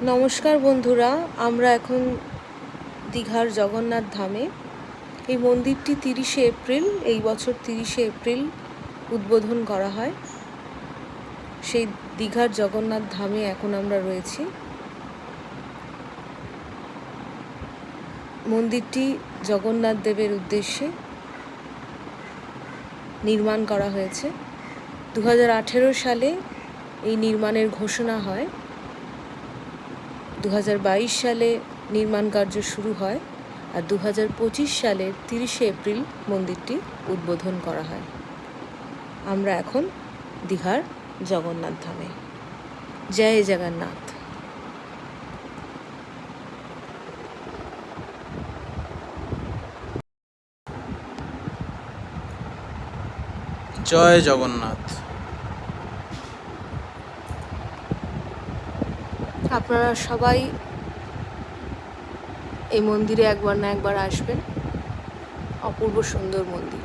নমস্কার বন্ধুরা, আমরা এখন দীঘার জগন্নাথ ধামে। এই মন্দিরটি 30শে এপ্রিল, এই বছর 30শে এপ্রিল উদ্বোধন করা হয়। সেই দীঘার জগন্নাথ ধামে এখন আমরা রয়েছি। মন্দিরটি জগন্নাথ দেবের উদ্দেশ্যে নির্মাণ করা হয়েছে। 2018 সালে এই নির্মাণের ঘোষণা হয়। 2022 সালে নির্মাণ কার্য শুরু হয় আর 2025 সালের 30শে এপ্রিল মন্দিরটি উদ্বোধন করা হয়। আমরা এখন দীঘার জগন্নাথ ধামে। জয় জগন্নাথ। জয় জগন্নাথ। আপনারা সবাই এই মন্দিরে একবার না একবার আসবেন। অপূর্ব সুন্দর মন্দির।